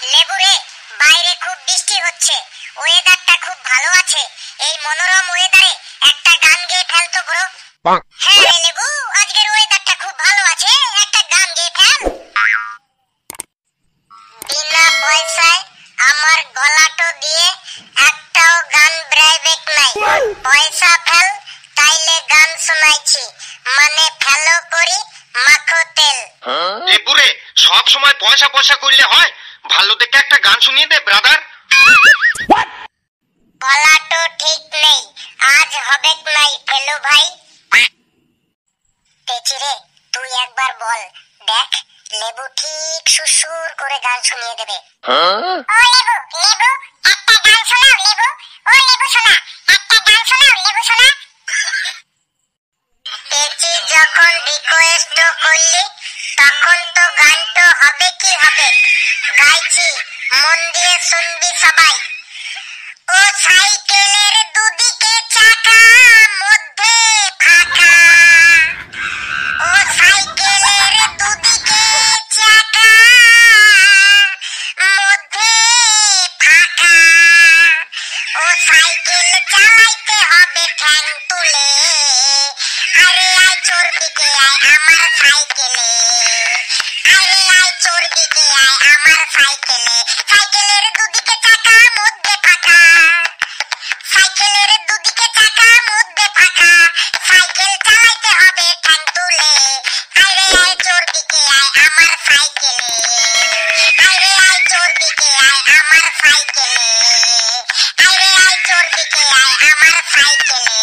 লেবুরে, বাইরে খুব বৃষ্টি হচ্ছে, ওয়েদারটা খুব ভালো আছে। এই মনোরম ওয়েদারে একটা গান গেয়ে ফেল তো ব্রো। হ্যাঁ রে লেবু, আজকের ওয়েদারটা খুব ভালো আছে, একটা গান গেয়ে ফেল। বিনা পয়সায় আমার গলাটো দিয়ে একটাও গান ব্রাইবেক নাই। পয়সা ফেল, তাইলে গান শোনাইছি, মানে ফেলো করি মাখো তেল। লেবুরে, সব সময় পয়সা পয়সা করলে হয়? ভালো দেখে একটা গান শুনিয়ে দে ব্রাদার। গলাটো ঠিক নেই, আজ হবে নাই ফেলো ভাই। পেচিরে, তুই একবার বল, দেখ লেবু ঠিক সুসুর করে গান শুনিয়ে দেবে। ও লেবু, লেবু একটা গান শোনাও লেবু। ও লেবু শোনা, একটা গান শোনাও লেবু শোনা। পেচি যখন রিকোয়েস্ট করলি, তখন তো গানটো হবে কি হবে। গাইছি, মন দিয়ে শুনবি সবাই। ও সাইকেলের দুদিকে চাকা, মধ্যে ফাঁকা। ও সাইকেলের দুদিকে চাকা, মধ্যে ফাঁকা। ও সাইকেল চালাইতে হবে ঠ্যাং তুলে, আরে আয় চর্বিকে আয় আমার সাইকেলে। আরে আয় চর্বিকে আয় আমার সাইকেলে। সাইকেলের দুদিকে চাকা, মধ্যে ফাঁকা। সাইকেলের দুদিকে চাকা, মধ্যে ফাঁকা। সাইকেল চালাইতে হবে ঠ্যাং তুলে, আরে আয় চর্বিকে আয় আমার সাইকেলে। আরে আয় চর্বিকে আয় আমার সাইকেলে। আরে আয় চর্বিকে আয় আমার সাইকেলে।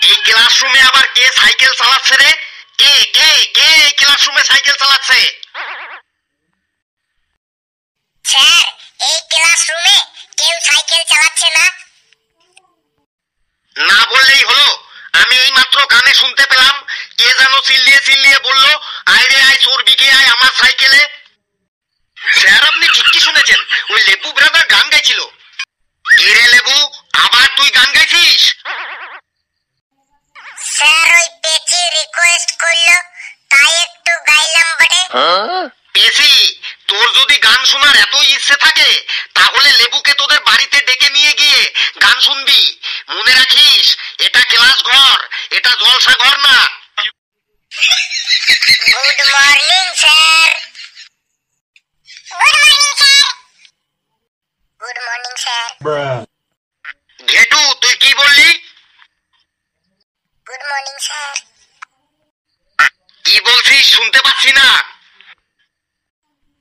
এই ক্লাসরুমে আবার কে সাইকেল চালাচ্ছে রে? কে কে কে এই ক্লাসরুমে সাইকেল চালাচ্ছে? স্যার, এই ক্লাসরুমে কেউ সাইকেল চালাচ্ছে না। না বললেই হলো? আমি এই মাত্র কানে শুনতে পেলাম কে যেন চিল্লিয়ে চিল্লিয়ে বললো, আয় রে আয় চর্বিকে আয় আমার সাইকেলে। স্যার, আপনি ঠিকই শুনেছেন, ওই লেবু ব্রাদার গান গাইছিল। কি রে লেবু, আবার তুই গান গাইছিস? স্যার, ওই পেচি রিকোয়েস্ট করলো, তাই একটু গাইলাম বটে। পেছি, তোর যদি গান শোনার এত ইচ্ছে থাকে, তাহলে লেবুকে তোদের বাড়িতে ডেকে নিয়ে গিয়ে গান শুনবি। মনে রাখিস, এটা ক্লাস ঘর, এটা জলসা ঘর না। Good morning sir. Good morning sir. Good morning sir. Ghetu, তুই কি বললি? Good morning sir. কি বলছিস শুনতে পাচ্ছি না।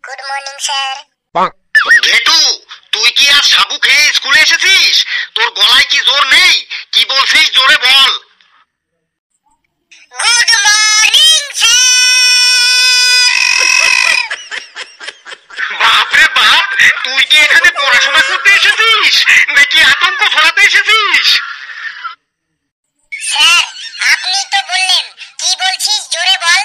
Good morning sir. ঘেটু, তুই কি আজ সাবু খেয়ে স্কুলে এসেছিস? তোর গলায় কি জোর নেই? কি বলছিস জোরে বল। Good morning sir. বাপরে বাপ, তুই কি এখানে পড়াশোনা করতে এসেছিস নাকি আতঙ্ক ছড়াতে এসেছিস? স্যার, আপনি তো বললেন কি বলছিস জোরে বল।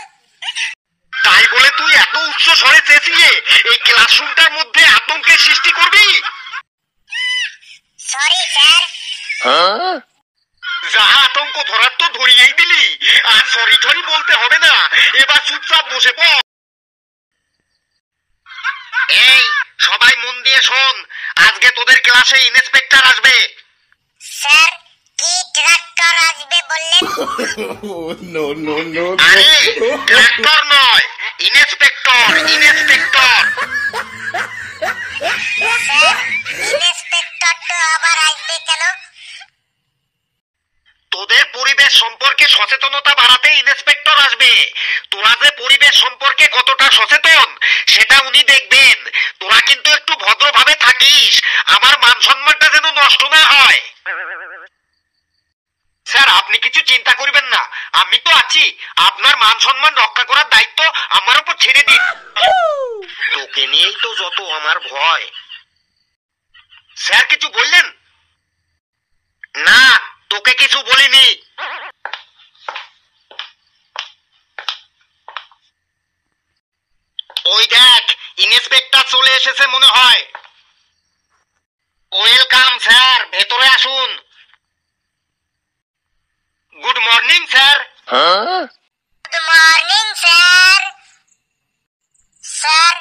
তাই বলে তুই এত উচ্চ স্বরে চেঁচিয়ে এই ক্লাসরুমটার মধ্যে আতঙ্কের সৃষ্টি করবি? Sorry sir. যা, আতঙ্ক ধরার তো ধরিয়েই দিলি, আর সরি টরি বলতে হবে না, এবার চুপচাপ বসে পড়। এই সবাই মন দিয়ে শোন, আজকে তোদের ক্লাসে ইন্সপেক্টর আসবে। স্যার, কি ট্রাক্টর আসবে বললেন? আরে ট্রাক্টর নয়, ইন্সপেক্টর, ইন্সপেক্টর। স্যার, ইন্সপেক্টর তো আবার আসবে কেন? তোদের পরিবেশ সম্পর্কে সচেতনতা বাড়াতে ইন্সপেক্টর আসবে। তোরা যে পরিবেশ সম্পর্কে কতটা সচেতন সেটা উনি দেখবেন। তোরা কিন্তু একটু ভদ্রভাবে থাকিস, আমার মান সম্মানটা যেন নষ্ট না হয়। স্যার, আপনি কিছু চিন্তা করবেন না, আমি তো আছি। আপনার মান সম্মান রক্ষা করার দায়িত্ব আমার উপর ছেড়ে দিন। তোকে নিয়েই তো যত আমার ভয়। স্যার কিছু বললেন? না, তোকে কিছু বলিনি। ওই দেখ, ইন্সপেক্টর চলে এসেছে মনে হয়। ওয়েলকাম স্যার, ভেতরে আসুন। Good morning sir. Good morning sir. Sir,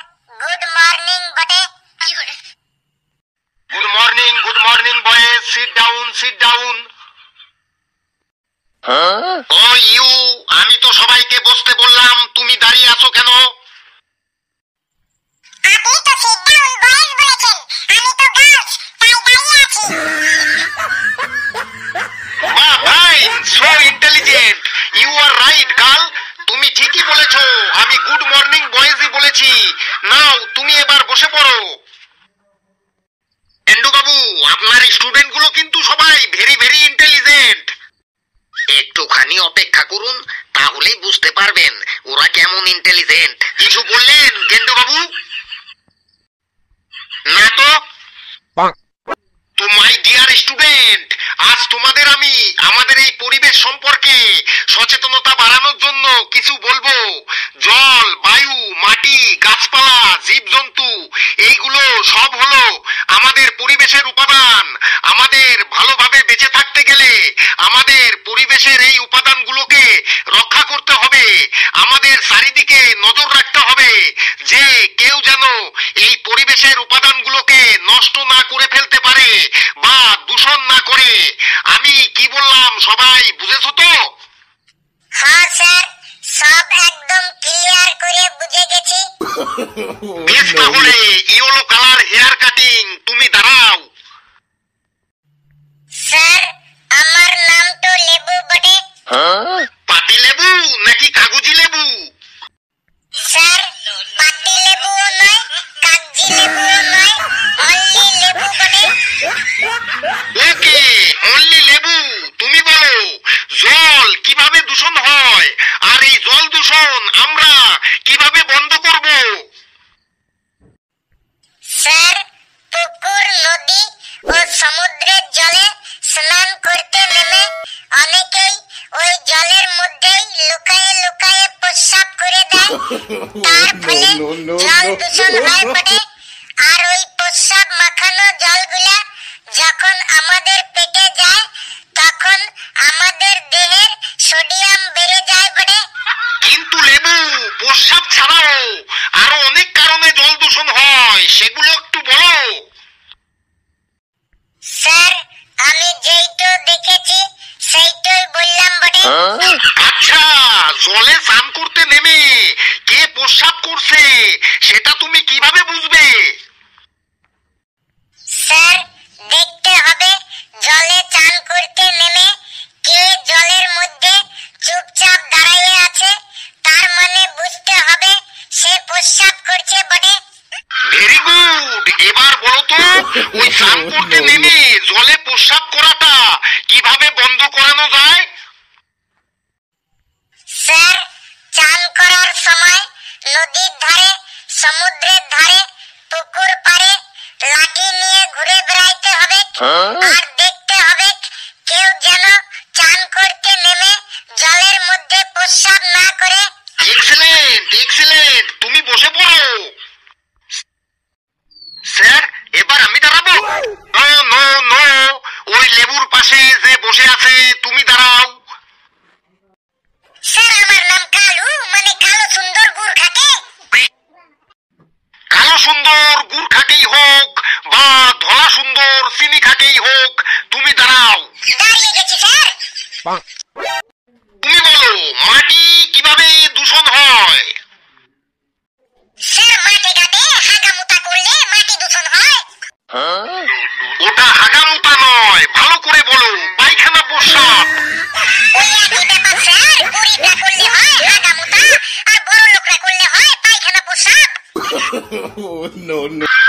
oh you, আমি তো সবাইকে বসতে বললাম, তুমি দাঁড়িয়ে আছো কেন? আপনি তো সিট ডাউন বয়েজ বলেছেন, আমি তো গার্লস, তাই দাঁড়িয়ে আছি। বাহ ভাই, so intelligent, you are right girl, তুমি ঠিকই বলেছো, আমি গুড মর্নিং বয়েজই বলেছি। নাও তুমি এবার বসে পড়ো। এন্ডু বাবু, আপনার স্টুডেন্ট গুলো কিন্তু সবাই ভেরি ভেরি ইন্টেলিজেন্ট। একটুখানি অপেক্ষা করুন, তাহলেই বুঝতে পারবেন ওরা কেমন ইন্টেলিজেন্ট। কিছু বললেন গেন্ডু বাবু? না তো। তো মাই ডিয়ার স্টুডেন্ট, আজ তোমাদের আমি আমাদের এই পরিবেশ সম্পর্কে সচেতনতা বাড়ানোর জন্য কিছু বলবো। জল, বায়ু, মাটি, গাছপালা, জীবজন্তু, এইগুলো সব হলো আমাদের পরিবেশের উপাদান। আমাদের ভালোভাবে বেঁচে থাকতে গেলে আমাদের পরিবেশের এই উপাদানগুলোকে রক্ষা করতে হবে। আমাদের চারিদিকে নজর রাখতে হবে যে কেউ যেন এই পরিবেশের উপাদানগুলোকে নষ্ট না করে ফেলতে পারে বা দূষণ না করে। আমি কি বললাম সবাই বুঝেছো তো? হ্যাঁ স্যার, সব একদম ক্লিয়ার করে বুঝে গেছি। বেশ, তাহলে ইয়েলো কালার হেয়ার কাটিং, তুমি দাঁড়াও। স্যার, আমার নাম তো লেবু বটে। পাতি লেবু নাকি কাগজি লেবু? স্যার, পাতি লেবুও নয়, কাগজি লেবুও নয়, অনলি লেবু বটে। ওকে, অনলি লেবু। তুমি বলো জল কিভাবে দূষণ হয়, আর এই জল দূষণ আমরা কিভাবে বন্ধ করব? স্যার, পুকুর, নদী ও সমুদ্রের জলে স্নান করতে নেমে অনেকেই ওই জলের মধ্যেই লুকায়ে লুকায়ে প্রস্রাব করে দেয়। তার ফলে জল দূষণ হয় বটে। আর ওই প্রস্রাব মাখানো জলগুলা যখন আমাদের পেটে যায় তখন আমাদের দেহের সোডিয়াম বেড়ে যায় বটে। কিন্তু লেবু, প্রস্রাব ছাড়াও আরো অনেক কারণে জল দূষণ হয়, সেগুলো একটু বলো। স্যার, আমি যেইটো দেখেছি সেইটাই বললাম বটে। আচ্ছা, জলে স্নান করতে নেমে কে প্রস্রাব করছে সেটা তুমি কিভাবে বুঝবে? স্যার, দেখতে হবে জলে চান করতে নেমে কে জলের মধ্যে চুপচাপ দাঁড়িয়ে আছে, তার মানে বুঝতে হবে সে প্রস্রাব করছে বটে। ভেরি গুড, এবার বলো তো ওই স্নান করতে নেমে জলে প্রস্রাব করাটা কিভাবে বন্ধ করানো যায়? স্যার, চান করার সময় নদীর ধারে, সমুদ্রের ধারে, পুকুর পাড়ে লাঠি নিয়ে ঘুরে বেড়াইতে হবে। আর দেখতে হবে কেউ যেন চান করতে নেমে জলের মধ্যে প্রস্রাব না করে। এক্সেলেন্ট, এক্সেলেন্ট, তুমি বসে পড়ো। স্যার, এবার আমি দাঁড়াবো? নো নো নো, ওই লেবুর পাশে যে বসে আছে তুমি দাঁড়াও। স্যার, আমার নাম কালু, মানে কালো সুন্দর গুড় খাটে। কালো সুন্দর গুড় খাটেই হোক বা ধলা সুন্দর চিনি খাটেই হোক, তুমি দাঁড়াও। দাঁড়িয়ে গেছি স্যার। তুমি বলো মাটি কিভাবে দূষণ হয়? স্যার, মাঠে ঘাটে হাগামুতা করলে মাটি দূষণ হয়। ওটা হাগামুতা নয়, ভালো করে বলো পায়খানা প্রস্রাব। ওই একই ব্যাপার স্যার, গরিবরা করলে হয় হাগামুতা আর বড় লোকরা করলে হয় পায়খানা প্রস্রাব।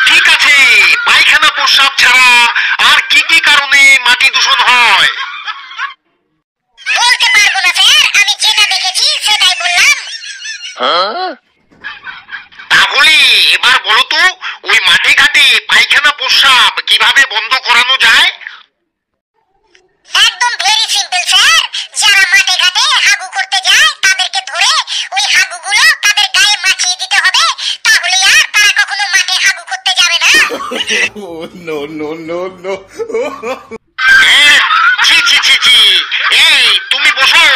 ঠিক আছে, পায়খানা প্রস্রাব ছাড়া আর কি কি কারণে মাটি দূষণ হয়? বলতে পারবো না স্যার, আমি যেটা দেখেছি সেটাই বললাম। তাহলে এবার বলো তো ওই মাঠে ঘাটে পায়খানা প্রস্রাব কিভাবে বন্ধ করানো যায়? একদম ভেরি সিম্পল স্যার, যারা মাঠে ঘাটে হাগু করতে যায় তাদেরকে ধরে ওই হাগুগুলো তাদের গায়ে মাখিয়ে দিতে হবে, তাহলে আর তারা কখনো মাঠে হাগু করতে যাবে না। ছি ছি ছি ছি, এই তুমি বসো।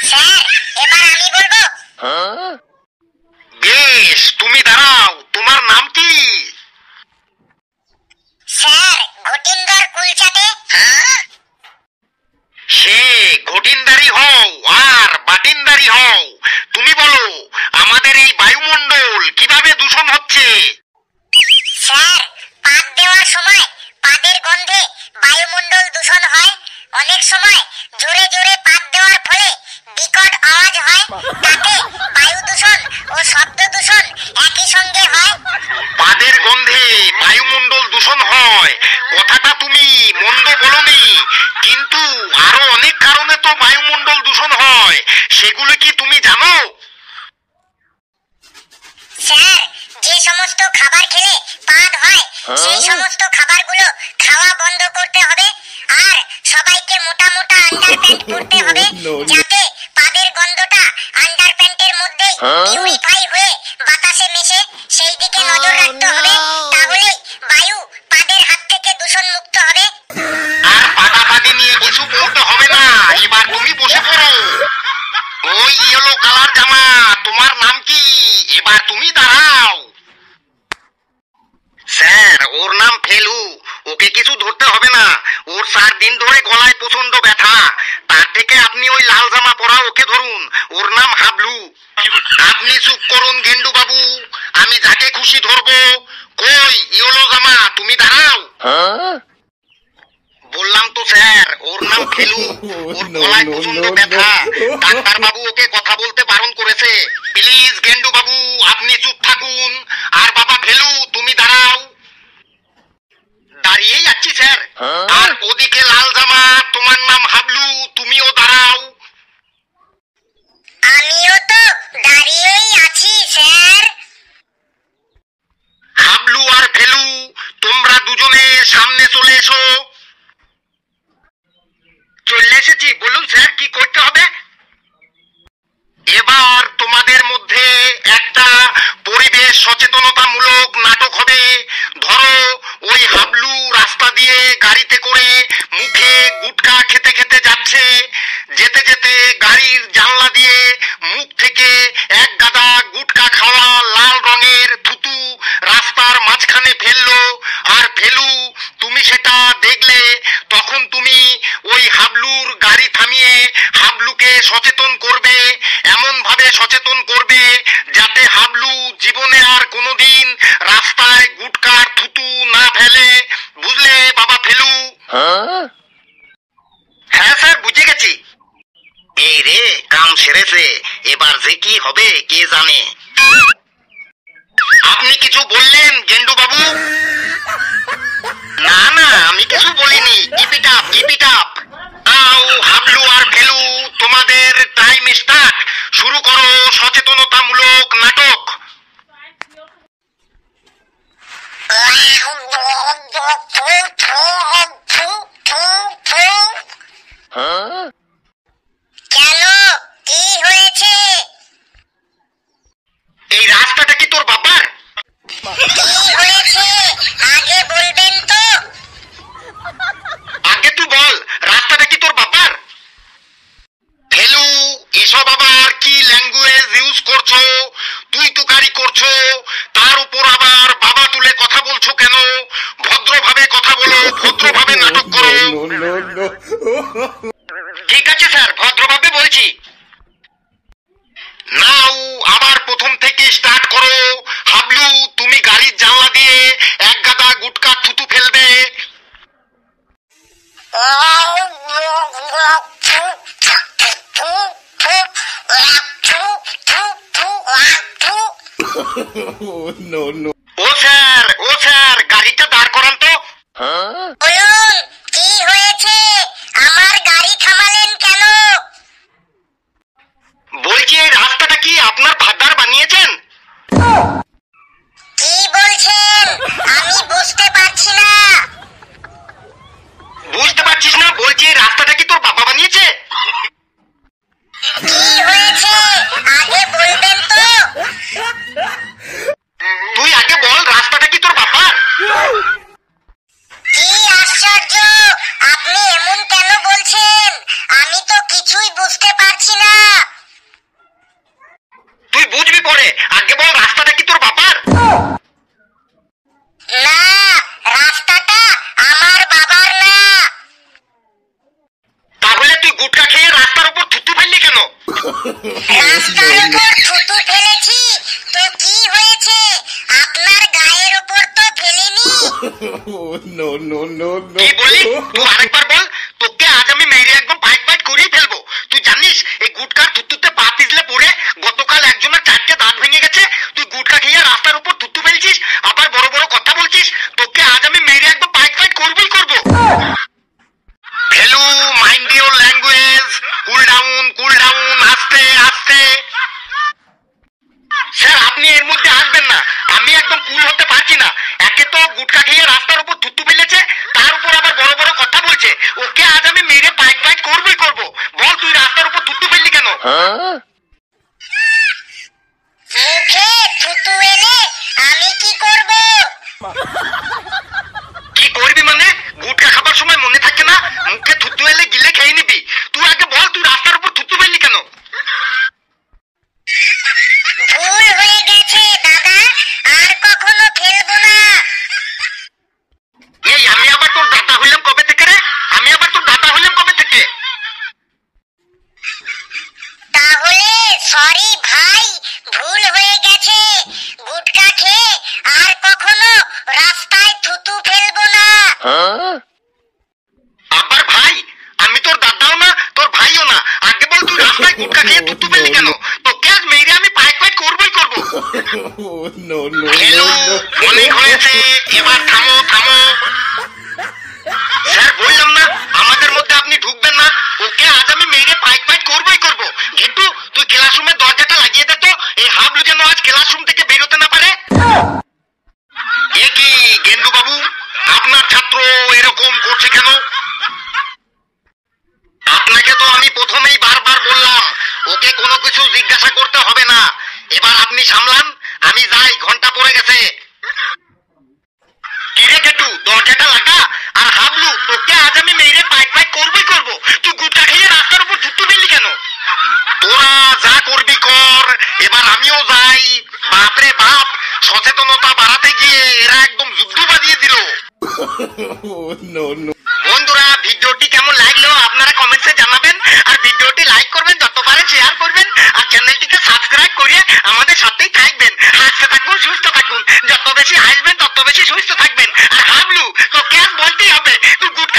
স্যার, এবার আমি বলবো। বেশ, তুমি দাঁড়াও, তোমার নাম কি? স্যার, ঘটিন্দর কুলচাটে। সে ঘটিনদারি হও আর বাটিনদারি হও, তুমি বলো আমাদের এই বায়ুমণ্ডল কিভাবে দূষণ হচ্ছে? স্যার, পাত দেওয়ার সময় পাদের গন্ধে বায়ুমণ্ডল দূষণ হয়। অনেক সময় জোরে জোরে পাত দেওয়ার ফলে বিকট আওয়াজ হয়। তাতে বায়ু দূষণ ও শব্দ দূষণ একই সঙ্গে হয়। পাদের গন্ধে বায়ুমণ্ডল দূষণ হয়, কথাটা তুমি মন্দ বলনি, কিন্তু আরো অনেক কারণে তো বায়ুমণ্ডল দূষণ হয়, সেগুলো কি তুমি জানো? স্যার, যে সমস্ত খাবার খেলে পাদ হয় সেই সমস্ত খাবারগুলো খাওয়া বন্ধ করতে হবে। আর সবাইকে মোটা মোটা আন্ডারপ্যান্ট পরতে হবে, যাতে পাদের গন্ধটা আন্ডারপ্যান্টের মধ্যেই পিউরিফাই হয়ে বাতাসে মিশে। সেই দিকে নজর রাখতে হবে, তাহলেই বায়ু পাদের হাত থেকে দূষণ মুক্ত হবে। আর পাটাপাটি নিয়ে কিছু বলতে হবে না, এবার তুমি বসে পড়ো। ওই ইয়েলো কালার জামা, তোমার নাম কি? এবার তুমি দাঁড়াও। স্যার, ওর নাম ফেলু, ওকে কিছু ধরতে হবে না। ওর 4 দিন ধরে গলায় প্রচন্ড ব্যথা, তার থেকে আপনি ওই লাল জামা পরা ওকে ধরুন, ওর নাম হাবলু। আপনি চুপ করুন গেন্ডু বাবু, আমি যাকে খুশি ধরবো। কই ইয়েলো জামা, তুমি দাঁড়াও। বললাম তো স্যার, ওর নাম ফেলু, ওর গলায় প্রচন্ড ব্যথা, ডাক্তার বাবু ওকে কথা বলতে বারণ করেছে। প্লিজ গেন্ডু বাবু, আপনি চুপ থাকুন। আর বাবা ফেলু, তুমি দাঁড়াও। দাঁড়িয়েই যাচ্ছি স্যার। আর ওদিকে লাল জামা, তোমার নাম হাবলু, তুমিও দাঁড়াও। আমিও তো দাঁড়িয়েই আছি স্যার। হাবলু আর ফেলু, তোমরা দুজনে সামনে চলে এসো। চলে এসেছি, বলুন স্যার কি করতে হবে? এবার তোমাদের মধ্যে একটা পরিবেশ সচেতনতামূলক নাটক হবে। ধরো ওই হাবলু রাস্তা দিয়ে গাড়িতে করে মুখে গুটকা খেতে খেতে যাচ্ছে। যেতে যেতে গাড়ির জানলা দিয়ে মুখ থেকে এক গাদা গুটকা খাওয়া লাল রঙের থুতু রাস্তার মাঝখানে ফেললো। আর ফেলু, তুমি সেটা দেখলে, তখন তুমি ওই হাবলুর গাড়ি থামিয়ে হাবলুকে সচেতন করবে, এমন ভাবে সচেতন করবে যাতে হাবলু জীবনে আর কোনোদিন রাস্তায় গুটকার থুতু না ফেলে। বুঝলে বাবা ফেলু? হ্যাঁ স্যার, বুঝে গেছি। এই রে, কাম সেরেছে, এবার যে কি হবে কে জানে। আপনি কিছু বললেন গেন্ডু বাবু? না না, আমি কিছু বলিনি। Keep it up, keep it up. Now Hablu আর ফেলু, তোমাদের টাইম স্টার্ট। শুরু করো সচেতনতামূলক নাটক। কেন, কি হয়েছে? এই রাস্তাটা কি তোর বাবার? কি হয়েছে আগে বলবেন তো? আগে তুই বল, রাস্তাটা কি তোর বাবার? ফেলু, এসব আবার কি ল্যাঙ্গুয়েজ ইউজ করছো? তুই তুকারি করছো, তার উপর আবার বাবা তুলে কথা বলছো কেন? ভদ্রভাবে কথা বলো, ভদ্রভাবে নাটক করো। ঠিক আছে স্যার, ভদ্রভাবে বলছি। নাও আবার প্রথম থেকে স্টার্ট করো। হাবলু, তুমি গাড়ির জানলা দিয়ে এক গাদা গুটকা থুতু ফেলবে। ও স্যার, গাড়িটা দাঁড় করান তো। বলুন, কি হয়েছে? আমার গাড়ি থামালেন কেন? বলছি এই রাস্তাটা কি আপনার ফাদার বানিয়েছেন? কি বলছেন? আমি বুঝতে পারছি না। বুঝতে পারছিস না? বলছি এই রাস্তাটা কি তোর বাবা বানিয়েছে? কি হয়েছে আগে বলবেন তো? তুই আগে বল, রাস্তাটা কি তোর বাবার? কি আশ্চর্য, আপনি এমন কেন বলছেন? আমি তো কিছুই বুঝতে পারছি না। তুই বুঝবি পরে, আগে বল রাস্তাটা কি তোর বাবার? না, রাস্তাটা আমার বাবার না। তাহলে তুই রাস্তার উপর থুতু ফেলেছি তো কি হয়েছে? আপনার গায়ের উপর তো ফেলিনি। কি বলি তুই আরেকবার বল। তোকে আজ আমি মেরে একদম ফাইট ফাইট করেই ফেলবো। তুই জানিস এই গুটকার থুতুতে পা পিছলে পড়ে গতকাল একজনের 4টে দাঁত ভেঙে গেছে। তুই গুটকা খেয়ে রাস্তার উপর থুতু ফেলছিস, আবার বড় বড় কথা বলছিস। তোকে আজ আমি মেরে একদম ফাইট ফাইট করবই করবো। Value, mind your language, cool down, আস্তে আস্তে। স্যার আপনি এর মধ্যে আসবেন না, আমি একদম কুল হতে পারছি না। একে তো গুটকা খেয়ে রাস্তার উপর থুতু ফেলেছে, তার উপর আবার বড় বড় কথা বলছে। ওকে আজ আমি মেরে পাইট পাইট করবই করবো। বল তুই রাস্তার উপর থুতু ফেললি কেন? মুখে থুতু এলে আমি কি করব? কি করবি মানে? গুটকা খাবার সময় মনে থাকে না? মুখে থুতু এলে গিলে খেয়ে নিবি। তুই আগে বল তুই রাস্তার উপর থুতু ফেললি কেন? ভুল হয়ে গেছে দাদা, আর কখনো ফেলবো না। এই আমি আবার তোর দাদা হইলাম কবে থেকে রে? আমি আবার তোর দাদা হইলাম কবে থেকে? তাহলে সরি ভাই, ভুল হয়ে গেছে। গুটকা খেয়ে আর কখনো রাস্তায় থুতু ফেলবো না। আবার ভাই? আমি তোর দাদাও না তোর ভাইও না। আগে বল তুই রাস্তায় গুটকা খেয়ে থুতু ফেললি কেন? তোকে আজ মেরে আমি পাইট পাইট করবই করবো। হ্যালো, অনেক হয়েছে, এবার থামো থামো। স্যার বললাম না আমাদের মধ্যে আপনি ঢুকবেন না। ওকে আজ আমি মেরে পাইট পাইট করবই করবো। ঘেটু তুই ক্লাসরুমের দরজাটা লাগিয়ে দে তো, এই হাবলু যেন আজ ক্লাসরুম থেকে বেরোতে না পারে। এ কি গেন্দু বাবু, আপনার ছাত্র এরকম করছে কেন? আপনাকে তো আমি প্রথমেই বারবার বললাম ওকে কোনো কিছু জিজ্ঞাসা করতে হবে না। এবার আপনি সামলান, আমি যাই, ঘন্টা পড়ে গেছে। কিরে গেটু দরজাটা লাগা। আর হাবলু তোকে আজ আমি মেরে পাইট পাইট করবই করবো। তুই গুটকা খেয়ে রাস্তার উপর থুতু ফেললি কেন? তোরা যা করবি কর, এবার আমিও যাই। বাপরে বাপ, সচেতনতা বাড়াতে গিয়ে এরা একদম যুদ্ধ বাজিয়ে দিল। বন্ধুরা ভিডিওটি কেমন লাগলো আপনারা কমেন্টসে জানাবেন। আর ভিডিওটি লাইক করবেন, যত পারে শেয়ার করবেন, আর চ্যানেলটিকে সাবস্ক্রাইব করে আমাদের সাথেই থাকবেন। হাসতে থাকুন, সুস্থ থাকুন। যত বেশি হাসবেন তত বেশি সুস্থ থাকবেন। আর হাবলু তোকে আজ বলতেই হবে তুই গুটকা